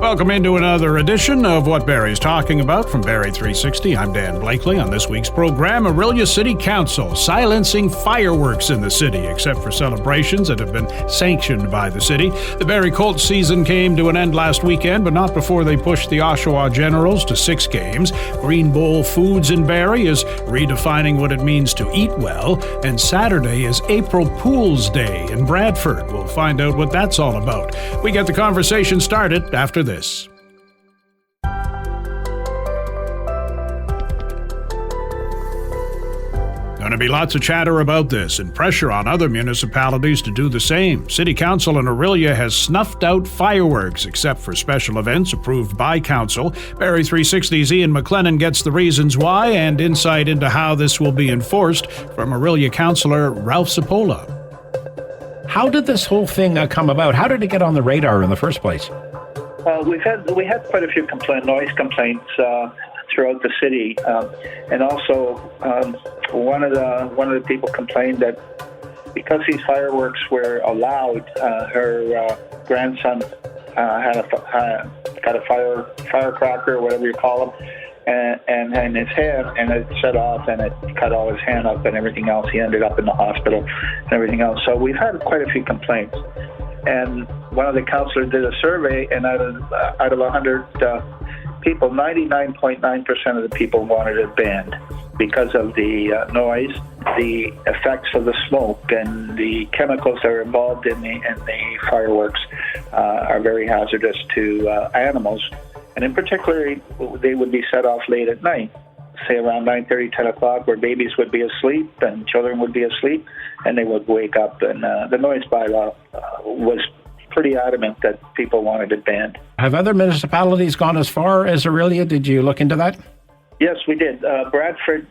Welcome into another edition of What Barrie's Talking About from Barrie 360. I'm Dan Blakely. On this week's program, Orillia City Council silencing fireworks in the city, except for celebrations that have been sanctioned by the city. The Barrie Colts season came to an end last weekend, but not before they pushed the Oshawa Generals to 6 games. Green Bowl Foods in Barrie is redefining what it means to eat well. And Saturday is April Pools Day in Bradford. We'll find out what that's all about. We get the conversation started after this. Going to be lots of chatter about this and pressure on other municipalities to do the same. City Council in Orillia has snuffed out fireworks except for special events approved by Council. Barrie 360's Ian MacLennon gets the reasons why and insight into how this will be enforced from Orillia Councillor Ralph Cipolla. How did this whole thing come about? How did it get on the radar in the first place? We had quite a few noise complaints throughout the city, and also one of the people complained that because these fireworks were allowed, her grandson got a firecracker, or whatever you call them, and in his hand, and it set off, and it cut all his hand up and everything else. He ended up in the hospital and everything else. So we've had quite a few complaints. And one of the councillors did a survey, and out of 100 people, 99.9% of the people wanted it banned because of the noise, the effects of the smoke, and the chemicals that are involved in the fireworks are very hazardous to animals. And in particular, they would be set off late at night, say around 9:30, 10 o'clock, where babies would be asleep and children would be asleep, and they would wake up. And the noise bylaw was pretty adamant that people wanted it banned. Have other municipalities gone as far as Orillia? Did you look into that? Yes, we did. Bradford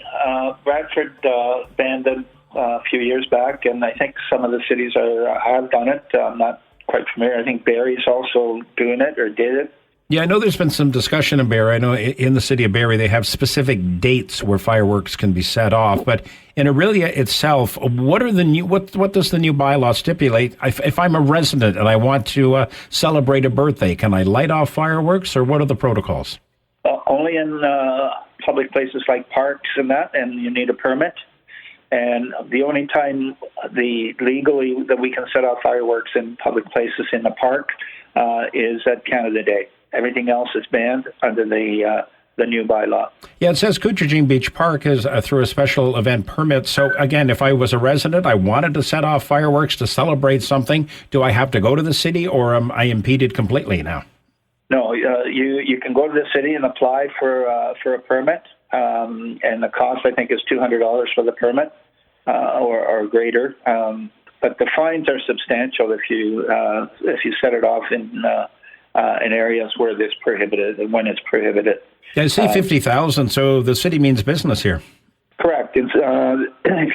banned it a few years back, and I think some of the cities have done it. I'm not quite familiar. I think Barrie's also doing it or did it. Yeah, I know there's been some discussion in Barrie. I know in the city of Barrie they have specific dates where fireworks can be set off. But in Orillia itself, what does the new bylaw stipulate? If I'm a resident and I want to celebrate a birthday, can I light off fireworks, or what are the protocols? Only in public places like parks and that, and you need a permit. And the only time legally that we can set off fireworks in public places in the park is at Canada Day. Everything else is banned under the new bylaw. Yeah, it says Couchagene Beach Park is through a special event permit. So again, if I was a resident, I wanted to set off fireworks to celebrate something, do I have to go to the city, or am I impeded completely now? No, you can go to the city and apply for a permit, and the cost I think is $200 for the permit or greater. But the fines are substantial if you set it off in areas where it's prohibited and when it's prohibited. Yeah, I see 50,000, so the city means business here. Correct. If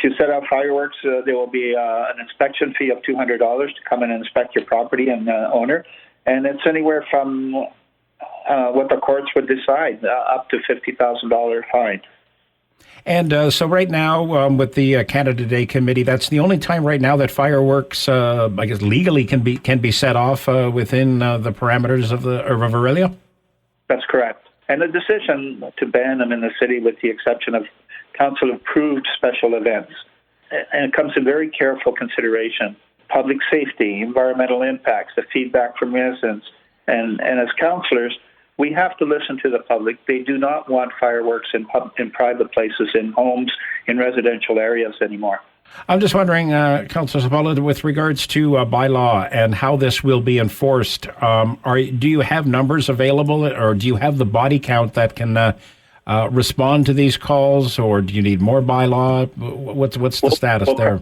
you set off fireworks, there will be an inspection fee of $200 to come and inspect your property and owner, and it's anywhere from what the courts would decide, up to $50,000 fine. And so right now, with the Canada Day Committee, that's the only time right now that fireworks, I guess, legally can be set off within the parameters of Orillia? That's correct. And the decision to ban them in the city, with the exception of council-approved special events, and it comes in very careful consideration. Public safety, environmental impacts, the feedback from residents, and as councillors, we have to listen to the public. They do not want fireworks in private places, in homes, in residential areas anymore. I'm just wondering, Councillor Cipolla, with regards to bylaw and how this will be enforced, do you have numbers available, or do you have the body count that can respond to these calls, or do you need more bylaw? What's the status there?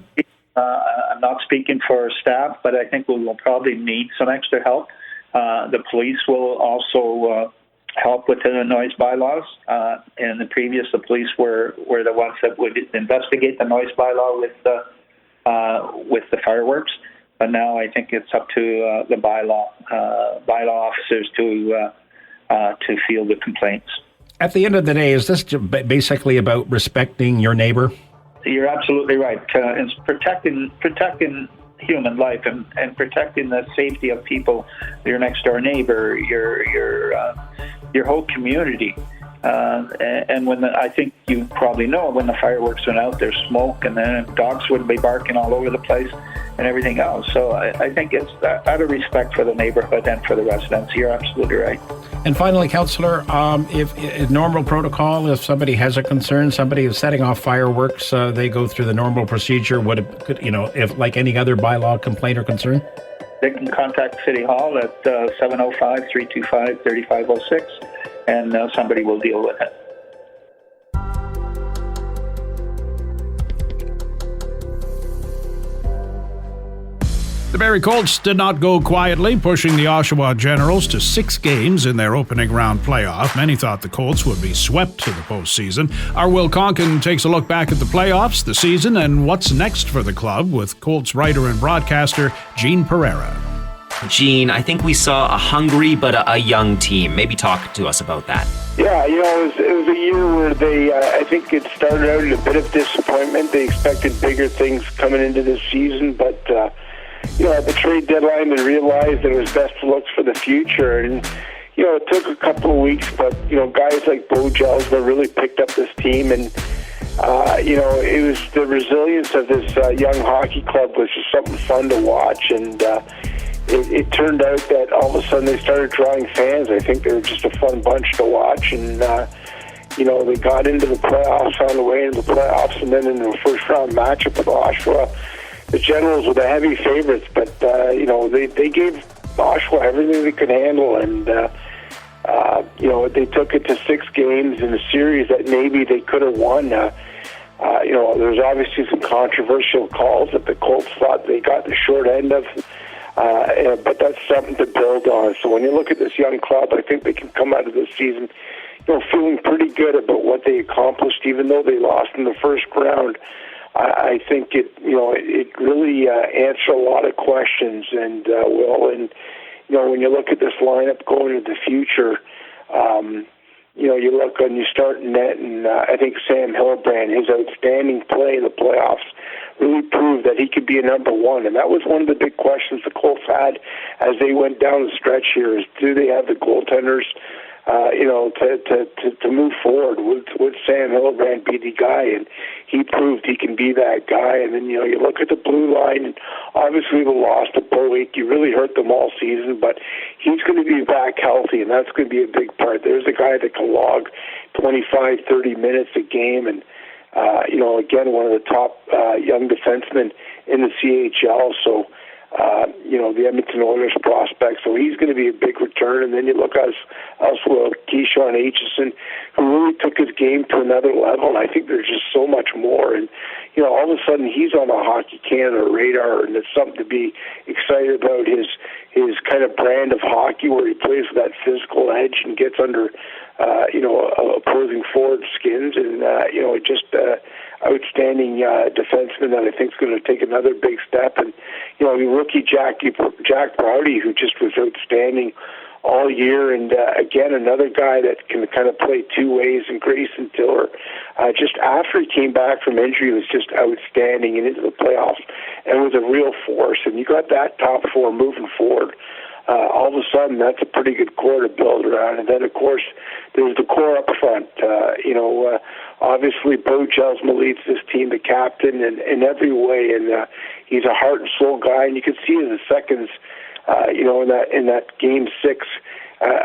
I'm not speaking for staff, but I think we will probably need some extra help. The police will also help with the noise bylaws. In the previous, the police were the ones that would investigate the noise bylaw with the fireworks. But now I think it's up to the bylaw officers to field the complaints. At the end of the day, is this basically about respecting your neighbor? You're absolutely right. It's protecting human life and protecting the safety of people, your next door neighbor, your whole community. And when I think you probably know, when the fireworks went out, there's smoke, and then dogs would be barking all over the place and everything else. So I think it's out of respect for the neighborhood and for the residents. You're absolutely right. And finally, Councillor, if normal protocol, if somebody has a concern, somebody is setting off fireworks, they go through the normal procedure. If like any other bylaw complaint or concern? They can contact City Hall at 705-325-3506, and somebody will deal with it. The Barrie Colts did not go quietly, pushing the Oshawa Generals to 6 games in their opening round playoff. Many thought the Colts would be swept to the postseason. Our Will Conkin takes a look back at the playoffs, the season, and what's next for the club with Colts writer and broadcaster Gene Pereira. Gene, I think we saw a hungry but a young team. Maybe talk to us about that. Yeah, it was a year where they, I think it started out in a bit of disappointment. They expected bigger things coming into this season, but at the trade deadline, they realized that it was best to look for the future. And, it took a couple of weeks, but, guys like Bo Jelsma really picked up this team. And, it was the resilience of this young hockey club was just something fun to watch. And it turned out that all of a sudden they started drawing fans. I think they were just a fun bunch to watch. And, they got into the playoffs, found a way into the playoffs, and then in the first round matchup with Oshawa, the Generals were the heavy favorites, but they gave Oshawa everything they could handle, and they took it to 6 games in a series that maybe they could have won. There's obviously some controversial calls that the Colts thought they got the short end of, but that's something to build on. So when you look at this young club, I think they can come out of this season, feeling pretty good about what they accomplished, even though they lost in the first round. I think it really answered a lot of questions, and when you look at this lineup going into the future, you look and you start in net, and I think Sam Hillebrand, his outstanding play in the playoffs, really proved that he could be a number one, and that was one of the big questions the Colts had as they went down the stretch here: is do they have the goaltenders? To move forward, would Sam Hillebrand be the guy? And he proved he can be that guy. And then, you look at the blue line, and obviously the loss to Bowick, you really hurt them all season, but he's going to be back healthy, and that's going to be a big part. There's a guy that can log 25, 30 minutes a game, and, again, one of the top young defensemen in the CHL, so the Edmonton Oilers prospect, so he's going to be a big return. And then you look elsewhere, Keyshawn Aitchison, who really took his game to another level, and I think there's just so much more. And, all of a sudden he's on the Hockey Canada radar, and it's something to be excited about, his kind of brand of hockey where he plays with that physical edge and gets under, opposing forward skins, and, just outstanding defenseman that I think is going to take another big step. And, rookie Jack Browdy, who just was outstanding all year, and again, another guy that can kind of play two ways. And Grayson Tiller, just after he came back from injury, was just outstanding and into the playoffs and was a real force. And you got that top four moving forward. All of a sudden, that's a pretty good core to build around. And then, of course, there's the core up front. Obviously, Bo Jelsma leads this team, the captain, in every way, and he's a heart and soul guy. And you can see in the seconds, in that Game 6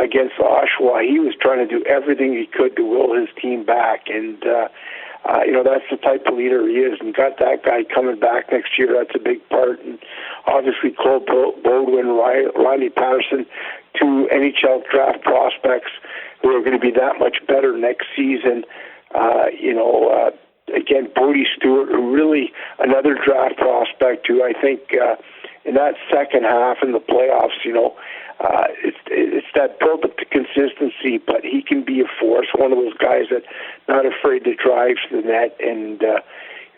against Oshawa, he was trying to do everything he could to will his team back. And that's the type of leader he is. And got that guy coming back next year. That's a big part. And obviously, Cole Baldwin, Riley Patterson, 2 NHL draft prospects who are going to be that much better next season. Again, Bodie Stewart, who really another draft prospect who I think in that second half in the playoffs, it's that build up to consistency, but he can be a force, one of those guys that not afraid to drive to the net. And,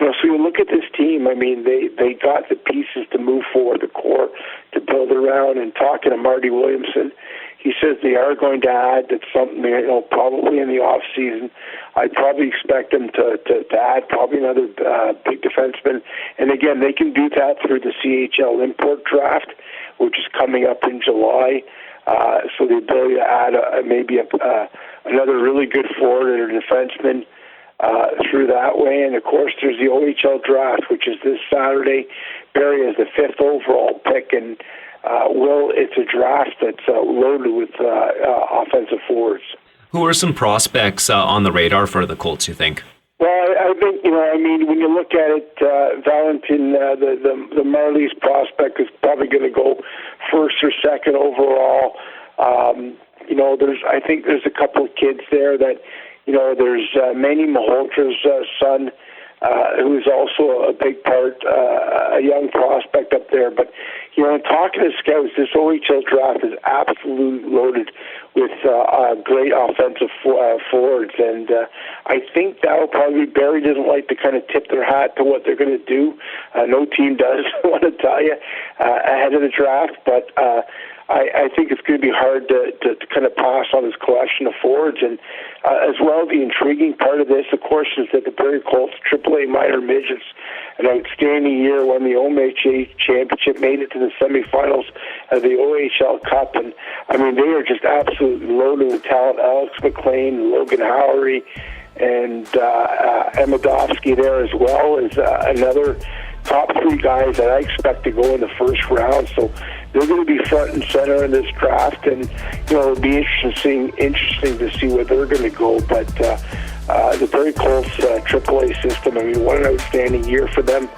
So you look at this team, I mean, they got the pieces to move forward, the core to build around. And talking to Marty Williamson, he says they are going to add that's something, probably in the off season. I'd probably expect them to add probably another big defenseman. And again, they can do that through the CHL import draft, which is coming up in July. So the ability to add another really good forward or defenseman through that way. And of course, there's the OHL draft, which is this Saturday. Barrie is the 5th overall pick, and it's a draft that's loaded with offensive forwards. Who are some prospects on the radar for the Colts, you think? Well, I think, when you look at it, Valentin, the Marlies prospect is probably going to go first or second overall. I think there's a couple of kids there that, there's Manny Malhotra's son, who is also a big part, a young prospect up there. But, talking to scouts, this OHL draft is absolutely loaded with great offensive forwards. And I think that will probably, Barrie doesn't like to kind of tip their hat to what they're going to do. No team does, I want to tell you, ahead of the draft. But I think it's going to be hard to kind of pass on this collection of forwards. And as well, the intriguing part of this, of course, is that the Barrie Colts AAA minor midgets, an outstanding year, won the OMHA championship, made it to the semifinals of the OHL Cup. And, I mean, they are just absolutely loaded with talent. Alex McLean, Logan Howery, and Emmadovsky there as well is another top 3 guys that I expect to go in the first round. So they're going to be front and center in this draft, and it'll be interesting to see where they're going to go. But the Barrie Colts AAA system, I mean, what an outstanding year for them,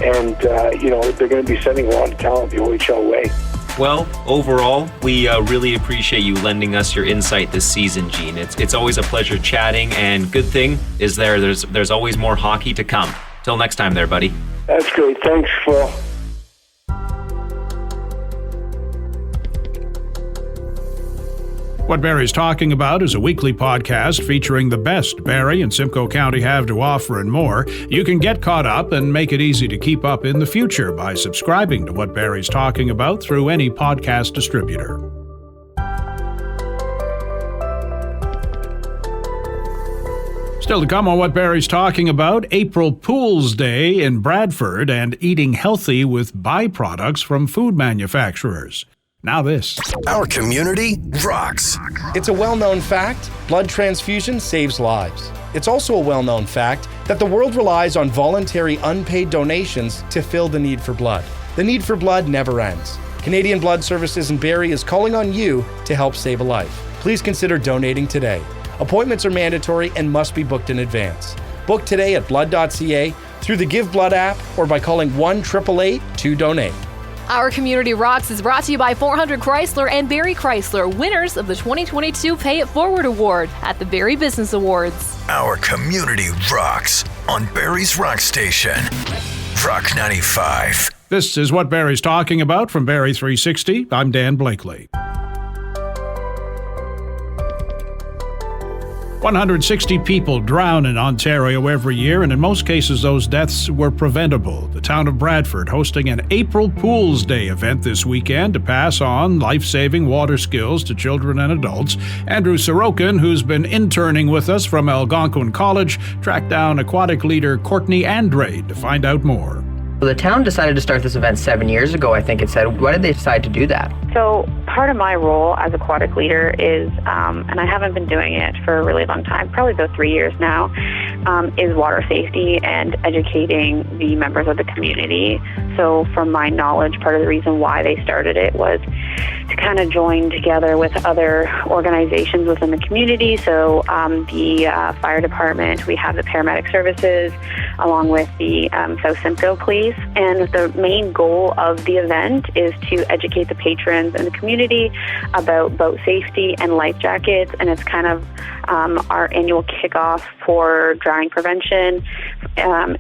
and they're going to be sending a lot of talent the OHL way. Well, overall, we really appreciate you lending us your insight this season, Gene. It's always a pleasure chatting, and good thing is there's always more hockey to come. Till next time there, buddy. That's great. Thanks, Phil. What Barrie's Talking About is a weekly podcast featuring the best Barrie and Simcoe County have to offer and more. You can get caught up and make it easy to keep up in the future by subscribing to What Barrie's Talking About through any podcast distributor. Still to come on What Barrie's Talking About, April Pools Day in Bradford and eating healthy with byproducts from food manufacturers. Now this. Our community rocks. It's a well-known fact, blood transfusion saves lives. It's also a well-known fact that the world relies on voluntary unpaid donations to fill the need for blood. The need for blood never ends. Canadian Blood Services in Barrie is calling on you to help save a life. Please consider donating today. Appointments are mandatory and must be booked in advance. Book today at blood.ca, through the Give Blood app, or by calling 1-888-2-DONATE. Our Community Rocks is brought to you by 400 Chrysler and Barrie Chrysler, winners of the 2022 Pay It Forward Award at the Barrie Business Awards. Our community rocks on Barrie's Rock Station. Rock 95. This is What Barrie's Talking About from Barrie 360. I'm Dan Blakely. 160 people drown in Ontario every year, and in most cases those deaths were preventable. The town of Bradford hosting an April Pools Day event this weekend to pass on life-saving water skills to children and adults. Andrew Sorokin, who's been interning with us from Algonquin College, tracked down aquatic leader Courtney Andrade to find out more. The town decided to start this event 7 years ago, I think it said. Why did they decide to do that? So part of my role as aquatic leader is, and I haven't been doing it for a really long time, probably about 3 years now, is water safety and educating the members of the community. So from my knowledge, part of the reason why they started it was to kind of join together with other organizations within the community. So the fire department, we have the paramedic services, along with the South Simcoe Police. And the main goal of the event is to educate the patrons conversations in the community about boat safety and life jackets, and it's kind of our annual kickoff for drowning prevention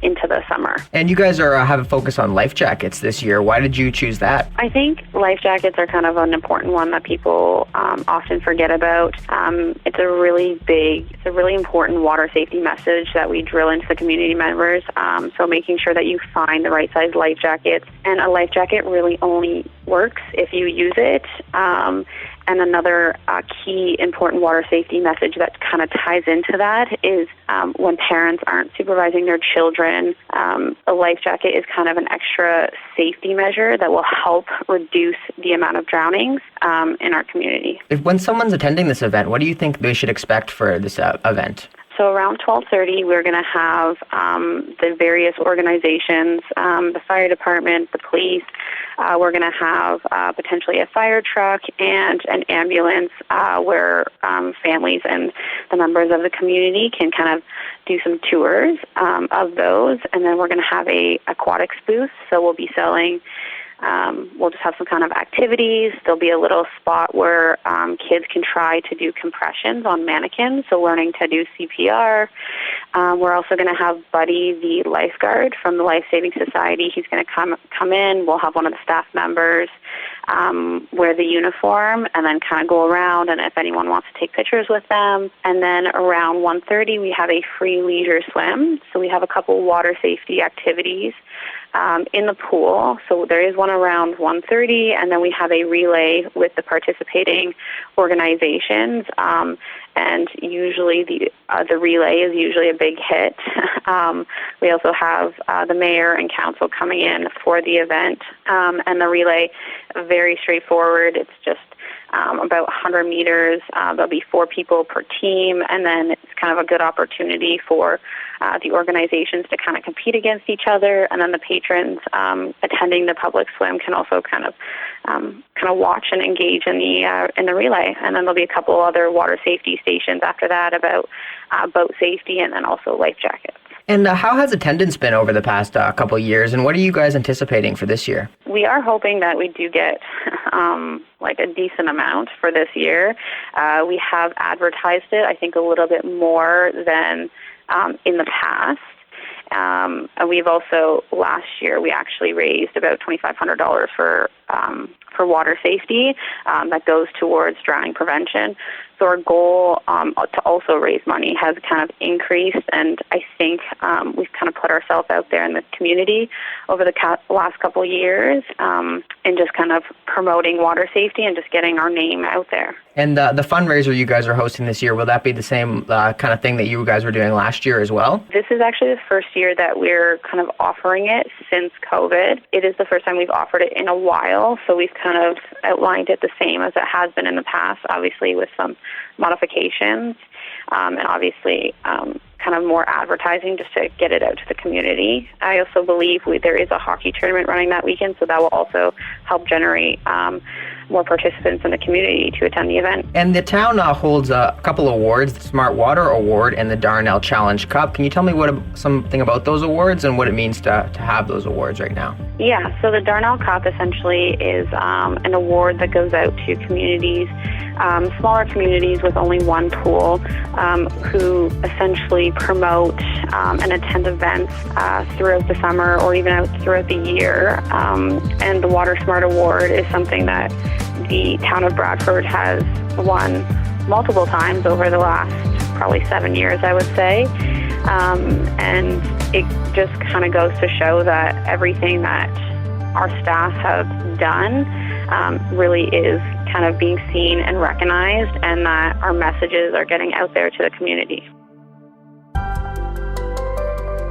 into the summer. And you guys have a focus on life jackets this year. Why did you choose that? I think life jackets are kind of an important one that people often forget about. It's a really important water safety message that we drill into the community members. So making sure that you find the right size life jackets. And a life jacket really only works if you use it. And another key important water safety message that kind of ties into that is when parents aren't supervising their children, a life jacket is kind of an extra safety measure that will help reduce the amount of drownings in our community. When someone's attending this event, what do you think they should expect for this event? So around 12:30, we're going to have the various organizations, the fire department, the police. We're going to have potentially a fire truck and an ambulance where families and the members of the community can kind of do some tours of those. And then we're going to have a aquatics booth. So we'll be selling. We'll just have some kind of activities. There'll be a little spot where kids can try to do compressions on mannequins, so learning to do CPR. We're also going to have Buddy, the lifeguard from the Life Saving Society. He's going to come in. We'll have one of the staff members wear the uniform and then kind of go around, and if anyone wants to take pictures with them. And then around 1:30, we have a free leisure swim. So we have a couple water safety activities in the pool. So there is one around 1:30, and then we have a relay with the participating organizations. And usually the relay is usually a big hit. We also have the mayor and council coming in for the event. And the relay, very straightforward. It's just about 100 meters. There'll be 4 people per team, and then it's kind of a good opportunity for the organizations to kind of compete against each other, and then the patrons attending the public swim can also kind of watch and engage in the relay. And then there'll be a couple other water safety stations after that about boat safety and then also life jackets. And how has attendance been over the past couple of years, and what are you guys anticipating for this year? We are hoping that we do get like a decent amount for this year. We have advertised it, I think, a little bit more than in the past. And we've also, last year, we actually raised about $2,500 for water safety that goes towards drowning prevention. So our goal to also raise money has kind of increased, and I think we've kind of put ourselves out there in the community over the last couple of years and just kind of promoting water safety and just getting our name out there. And the fundraiser you guys are hosting this year, will that be the same kind of thing that you guys were doing last year as well? This is actually the first year that we're kind of offering it since COVID. It is the first time we've offered it in a while, so we've kind of outlined it the same as it has been in the past, obviously with some modifications and obviously kind of more advertising just to get it out to the community. I also believe there is a hockey tournament running that weekend, so that will also help generate more participants in the community to attend the event. And the town holds a couple awards, the Smart Water Award and the Darnell Challenge Cup. Can you tell me something about those awards and what it means to have those awards right now? Yeah, so the Darnell Cup essentially is an award that goes out to communities, smaller communities with only one pool, who essentially promote and attend events throughout the summer or even out throughout the year. And the Water Smart Award is something that the town of Bradford has won multiple times over the last probably 7 years, I would say. And it just kind of goes to show that everything that our staff have done really is kind of being seen and recognized, and that our messages are getting out there to the community.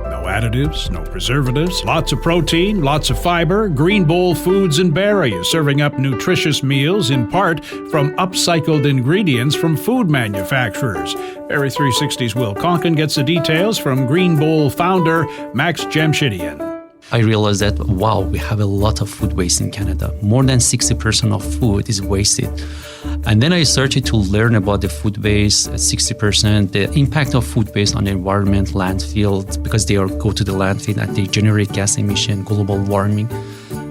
No additives, no preservatives, lots of protein, lots of fiber. Green Bowl Foods in Barrie is serving up nutritious meals in part from upcycled ingredients from food manufacturers. Barrie 360's Will Conkin gets the details from Green Bowl founder Max Jamshidian. I realized that, wow, we have a lot of food waste in Canada. More than 60% of food is wasted. And then I started to learn about the food waste, 60%, the impact of food waste on the environment, landfill, because they go to the landfill and they generate gas emission, global warming.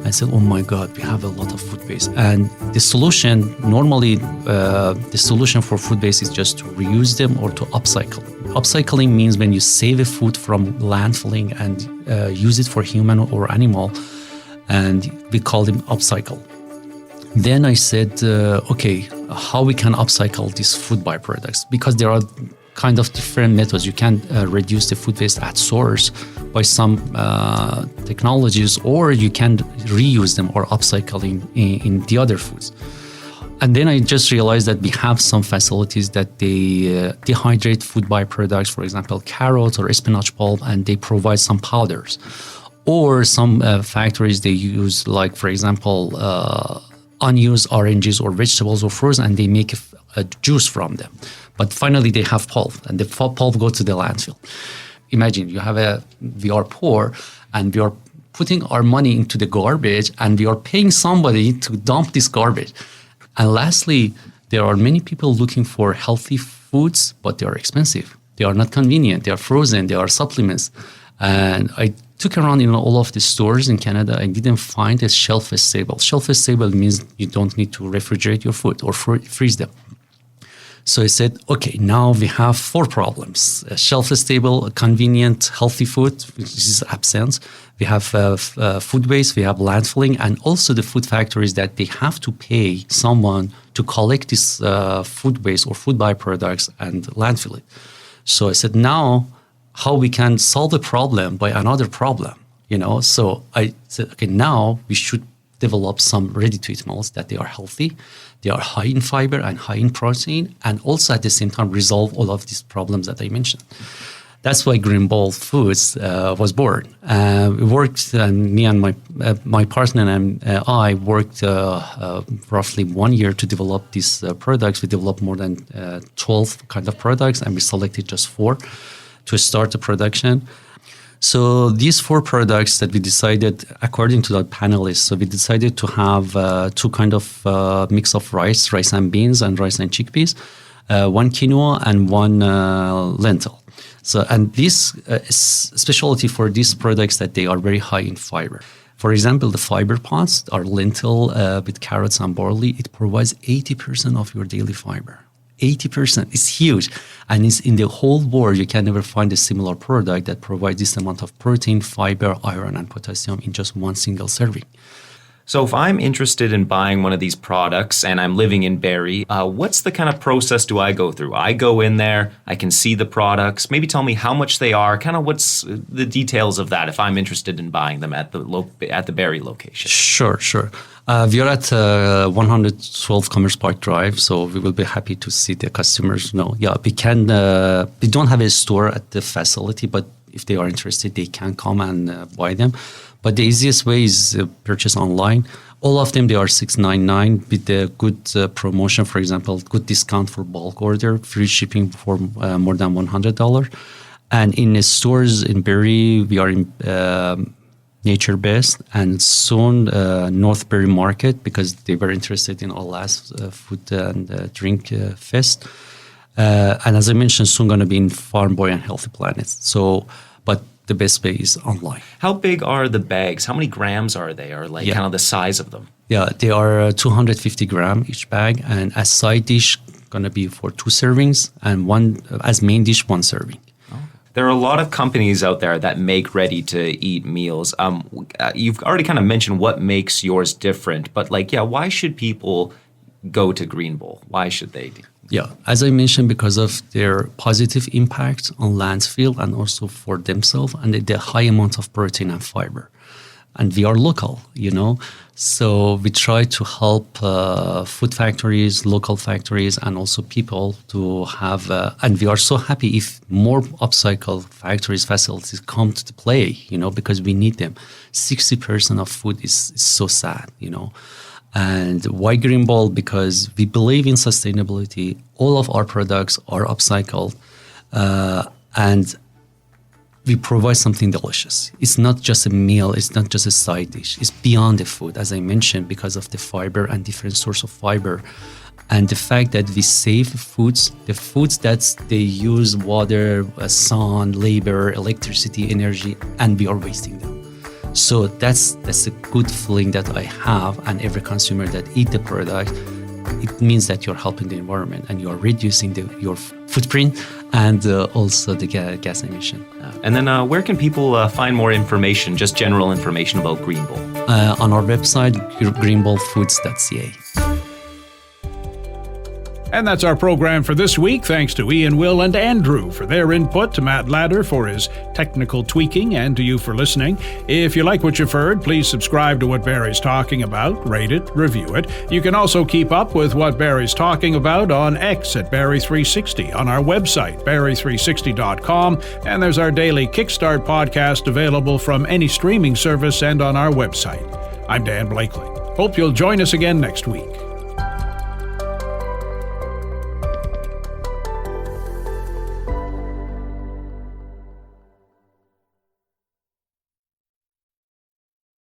I said, oh my God, we have a lot of food waste. And the solution, normally the solution for food waste is just to reuse them or to upcycle. Upcycling means when you save a food from landfilling and use it for human or animal, and we call them upcycle. Then I said, okay, how we can upcycle these food byproducts? Because there are kind of different methods. You can reduce the food waste at source by some technologies, or you can reuse them or upcycling in the other foods. And then I just realized that we have some facilities that they dehydrate food byproducts, for example, carrots or spinach pulp, and they provide some powders. Or some factories, they use, like, for example, unused oranges or vegetables or fruits, and they make a juice from them. But finally, they have pulp, and the pulp goes to the landfill. Imagine we are poor, and we are putting our money into the garbage, and we are paying somebody to dump this garbage. And lastly, there are many people looking for healthy foods, but they are expensive. They are not convenient. They are frozen. They are supplements. And I took around in all of the stores in Canada. I didn't find a shelf stable. Shelf stable means you don't need to refrigerate your food or freeze them. So I said, okay, now we have 4 problems: shelf stable, convenient, healthy food, which is absence. We have food waste, we have landfilling, and also the food factories that they have to pay someone to collect this food waste or food byproducts and landfill it. So I said, now how we can solve the problem by another problem, So I said, okay, now we should develop some ready-to-eat meals that they are healthy, they are high in fiber and high in protein, and also at the same time resolve all of these problems that I mentioned. That's why Green Bowl Foods was born. We worked, me and my partner and I worked roughly 1 year to develop these products. We developed more than 12 kind of products, and we selected just 4 to start the production. So these 4 products that we decided, according to the panelists, so we decided to have 2 kind of mix of rice and beans, and rice and chickpeas, 1 quinoa and 1 lentil. So, and this specialty for these products that they are very high in fiber. For example, the fiber pots are lentil with carrots and barley. It provides 80% of your daily fiber. 80% is huge, and it's in the whole world you can never find a similar product that provides this amount of protein, fiber, iron, and potassium in just one single serving. So if I'm interested in buying one of these products and I'm living in Barrie, what's the kind of process do I go through? I go in there, I can see the products, maybe tell me how much they are, kind of what's the details of that if I'm interested in buying them at the Barrie location. Sure. We are at 112 Commerce Park Drive, so we will be happy to see the customers know. Yeah, we don't have a store at the facility, but if they are interested, they can come and buy them. But the easiest way is purchase online. All of them, they are $6.99 with a good promotion, for example, good discount for bulk order, free shipping for more than $100. And in the stores in Barrie, we are in Nature Best and soon North Barrie Market, because they were interested in our last food and drink fest. And as I mentioned, soon going to be in Farm Boy and Healthy Planet. So, but the best way is online. How big are the bags? How many grams are they, or kind of the size of them? Yeah, they are 250 gram each bag, and as side dish going to be for 2 servings, and one as main dish 1 serving. There are a lot of companies out there that make ready-to-eat meals. You've already kind of mentioned what makes yours different, but why should people go to Green Bowl? Why should they? Yeah, as I mentioned, because of their positive impact on landfill and also for themselves, and the high amount of protein and fiber. And we are local, So we try to help food factories, local factories, and also people to have, and we are so happy if more upcycle factories, facilities come to play, because we need them. 60% of food is so sad, And why Green Bowl? Because we believe in sustainability. All of our products are upcycled, and we provide something delicious. It's not just a meal. It's not just a side dish. It's beyond the food, as I mentioned, because of the fiber and different source of fiber. And the fact that we save foods, the foods that they use water, sun, labor, electricity, energy, and we are wasting them. So that's a good feeling that I have, and every consumer that eat the product, it means that you're helping the environment and you're reducing your footprint and also the gas emission. And then where can people find more information, just general information about Green Bowl? On our website, greenbowlfoods.ca. And that's our program for this week. Thanks to Ian, Will, and Andrew for their input, to Matt Ladder for his technical tweaking, and to you for listening. If you like what you've heard, please subscribe to What Barrie's Talking About, rate it, review it. You can also keep up with What Barrie's Talking About on X at Barrie360, on our website, Barrie360.com, and there's our daily Kickstart podcast available from any streaming service and on our website. I'm Dan Blakely. Hope you'll join us again next week.